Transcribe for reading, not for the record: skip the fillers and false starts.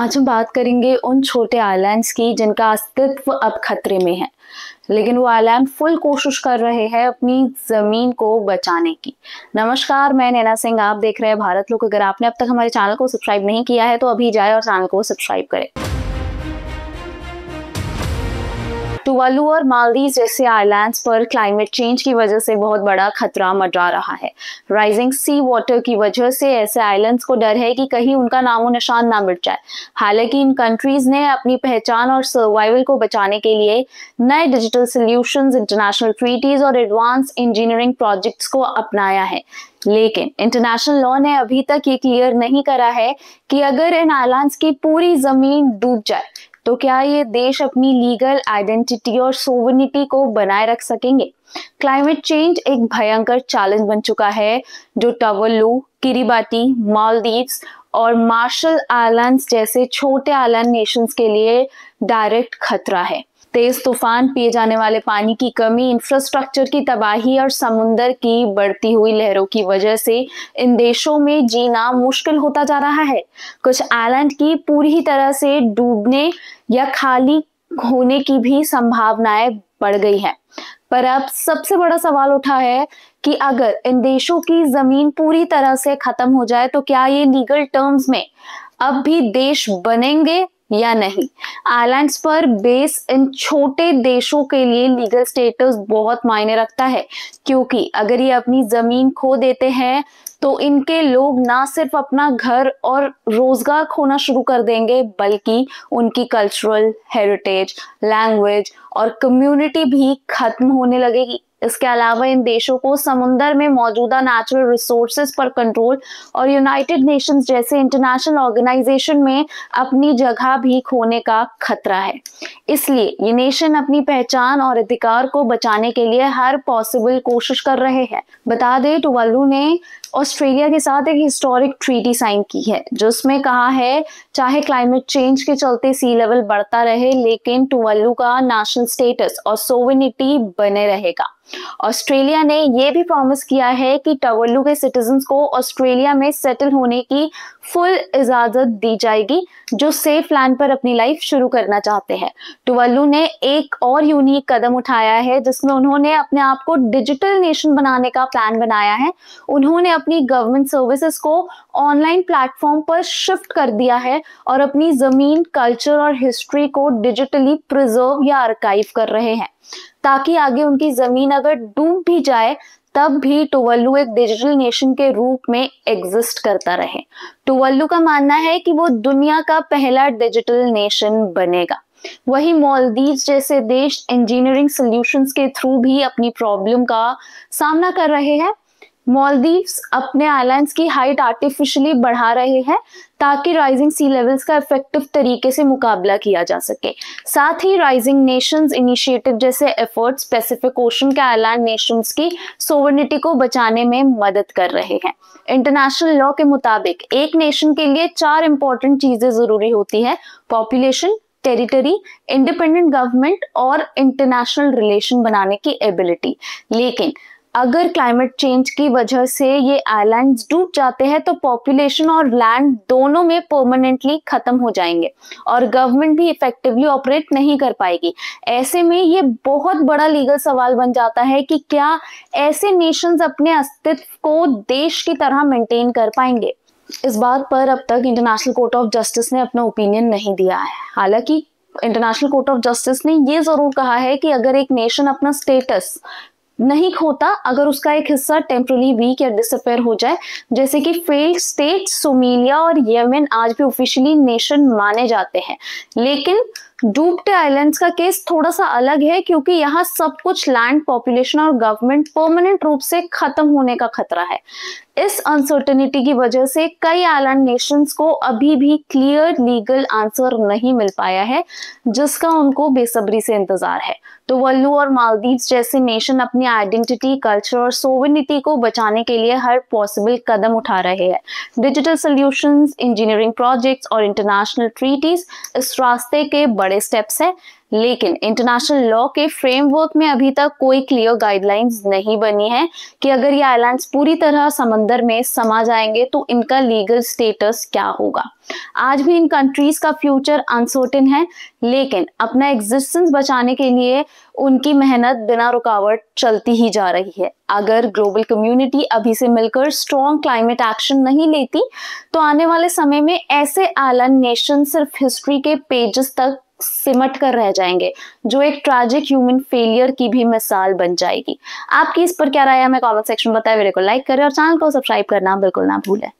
आज हम बात करेंगे उन छोटे आइलैंड्स की जिनका अस्तित्व अब खतरे में है, लेकिन वो आइलैंड फुल कोशिश कर रहे हैं अपनी जमीन को बचाने की। नमस्कार, मैं नैना सिंह, आप देख रहे हैं भारत लोक। अगर आपने अब तक हमारे चैनल को सब्सक्राइब नहीं किया है तो अभी जाए और चैनल को सब्सक्राइब करें। टुवालू और मालदीव जैसे आइलैंड्स पर क्लाइमेट चेंज की वजह से बहुत बड़ा खतरा मंडरा रहा है। राइजिंग सी वाटर की वजह से ऐसे आइलैंड्स को डर है कि कहीं उनका नामो निशान ना मिट जाए। हालांकि इन कंट्रीज ने अपनी पहचान और सर्वाइवल को बचाने के लिए नए डिजिटल सॉल्यूशंस, इंटरनेशनल ट्रीटीज और एडवांस इंजीनियरिंग प्रोजेक्ट्स को अपनाया है। लेकिन इंटरनेशनल लॉ ने अभी तक ये क्लियर नहीं करा है कि अगर इन आइलैंड्स की पूरी जमीन डूब जाए तो क्या ये देश अपनी लीगल आइडेंटिटी और सोवरेनिटी को बनाए रख सकेंगे। क्लाइमेट चेंज एक भयंकर चैलेंज बन चुका है जो टुवालू, किरिबाटी, मालदीव्स और मार्शल आइलैंड्स जैसे छोटे आइलैंड नेशंस के लिए डायरेक्ट खतरा है। तेज तूफान, पिए जाने वाले पानी की कमी, इंफ्रास्ट्रक्चर की तबाही और समुंदर की बढ़ती हुई लहरों की वजह से इन देशों में जीना मुश्किल होता जा रहा है। कुछ आइलैंड की पूरी तरह से डूबने या खाली होने की भी संभावनाएं बढ़ गई है। पर अब सबसे बड़ा सवाल उठा है कि अगर इन देशों की जमीन पूरी तरह से खत्म हो जाए तो क्या ये लीगल टर्म्स में अब भी देश बनेंगे या नहीं। आइलैंड्स पर बेस इन छोटे देशों के लिए लीगल स्टेटस बहुत मायने रखता है, क्योंकि अगर ये अपनी जमीन खो देते हैं तो इनके लोग ना सिर्फ अपना घर और रोजगार खोना शुरू कर देंगे, बल्कि उनकी कल्चरल हेरिटेज, लैंग्वेज और कम्युनिटी भी खत्म होने लगेगी। इसके अलावा इन देशों को समुंदर में मौजूदा नेचुरल रिसोर्सेज पर कंट्रोल और यूनाइटेड नेशंस जैसे इंटरनेशनल ऑर्गेनाइजेशन में अपनी जगह भी खोने का खतरा है। इसलिए ये नेशन अपनी पहचान और अधिकार को बचाने के लिए हर पॉसिबल कोशिश कर रहे हैं। बता दें, टुवालू ने ऑस्ट्रेलिया के साथ एक हिस्टोरिक ट्रीटी साइन की है जिसमें कहा है चाहे क्लाइमेट चेंज के चलते सी लेवल बढ़ता रहे, लेकिन टुवालू का नेशनल स्टेटस और सोवरेनिटी बने रहेगा। ऑस्ट्रेलिया ने यह भी प्रॉमिस किया है कि टुवालू के सिटीजन्स को ऑस्ट्रेलिया में सेटल होने की फुल इजाजत दी जाएगी जो सेफ लैंड पर अपनी लाइफ शुरू करना चाहते हैं। टुवालू ने एक और यूनिक कदम उठाया है जिसमें उन्होंने अपने आप को डिजिटल नेशन बनाने का प्लान बनाया है। उन्होंने अपनी गवर्नमेंट सर्विसेज को ऑनलाइन प्लेटफॉर्म पर शिफ्ट कर दिया है और अपनी जमीन, कल्चर और हिस्ट्री को डिजिटली प्रिजर्व या आर्काइव कर रहे हैं, ताकि आगे उनकी जमीन अगर डूब भी जाए तब भी टुवालू एक डिजिटल नेशन के रूप में एग्जिस्ट करता रहे। टुवालू का मानना है कि वो दुनिया का पहला डिजिटल नेशन बनेगा। वही मालदीव जैसे देश इंजीनियरिंग सॉल्यूशंस के थ्रू भी अपनी प्रॉब्लम का सामना कर रहे हैं। मालदीव्स अपने आइलैंड्स की हाइट आर्टिफिशियली बढ़ा रहे हैं ताकि राइजिंग सी लेवल्स का इफेक्टिव तरीके से मुकाबला किया जा सके। साथ ही राइजिंग नेशंस इनिशिएटिव जैसे एफर्ट्स पैसिफिक ओशन के आइलैंड नेशंस की सोवरेनिटी को बचाने में मदद कर रहे हैं। इंटरनेशनल लॉ के मुताबिक एक नेशन के लिए 4 इंपॉर्टेंट चीजें जरूरी होती है: पॉपुलेशन, टेरिटरी, इंडिपेंडेंट गवर्नमेंट और इंटरनेशनल रिलेशन बनाने की एबिलिटी। लेकिन अगर क्लाइमेट चेंज की वजह से ये आइलैंड्स डूब जाते हैं तो पॉपुलेशन और लैंड दोनों में परमानेंटली खत्म हो जाएंगे और गवर्नमेंट भी इफेक्टिवली ऑपरेट नहीं कर पाएगी। ऐसे में ये बहुत बड़ा लीगल सवाल बन जाता है कि क्या ऐसे नेशंस अपने अस्तित्व को देश की तरह मेंटेन कर पाएंगे। इस बात पर अब तक इंटरनेशनल कोर्ट ऑफ जस्टिस ने अपना ओपिनियन नहीं दिया है। हालांकि इंटरनेशनल कोर्ट ऑफ जस्टिस ने ये जरूर कहा है कि अगर एक नेशन अपना स्टेटस नहीं खोता, अगर उसका एक हिस्सा टेम्पररी वीक या डिसअपेयर हो जाए, जैसे कि फेल्ड स्टेट सोमालिया और यमन आज भी ऑफिशियली नेशन माने जाते हैं। लेकिन डूबते आइलैंड्स का केस थोड़ा सा अलग है, क्योंकि यहाँ सब कुछ लैंड, पॉपुलेशन और गवर्नमेंट परमानेंट रूप से खत्म होने का खतरा है। इस अनसर्टेनिटी की वजह से कई आइलैंड नेशंस को अभी भी क्लियर लीगल आंसर नहीं मिल पाया है, जिसका उनको बेसब्री से इंतजार है। टुवालू और मालदीव जैसे नेशन अपनी आइडेंटिटी, कल्चर और सोवरेनिटी को बचाने के लिए हर पॉसिबल कदम उठा रहे हैं। डिजिटल सॉल्यूशंस, इंजीनियरिंग प्रोजेक्ट्स और इंटरनेशनल ट्रीटीज इस रास्ते के बड़े स्टेप्स हैं। लेकिन इंटरनेशनल लॉ के फ्रेमवर्क में अभी तक कोई क्लियर गाइडलाइंस नहीं बनी है कि अगर ये आइलैंड्स पूरी तरह समंदर में समा जाएंगे तो इनका लीगल स्टेटस क्या होगा। आज भी इन कंट्रीज का फ्यूचर अनसर्टेन है, लेकिन अपना एग्जिस्टेंस बचाने के लिए उनकी मेहनत बिना रुकावट चलती ही जा रही है। अगर ग्लोबल कम्युनिटी अभी से मिलकर स्ट्रॉन्ग क्लाइमेट एक्शन नहीं लेती तो आने वाले समय में ऐसे आइलैंड नेशन सिर्फ हिस्ट्री के पेजेस तक सिमट कर रह जाएंगे, जो एक ट्रैजिक ह्यूमन फेलियर की भी मिसाल बन जाएगी। आपकी इस पर क्या राय है हमें कमेंट सेक्शन में बताएं। वीडियो को लाइक करें और चैनल को सब्सक्राइब करना बिल्कुल ना भूलें।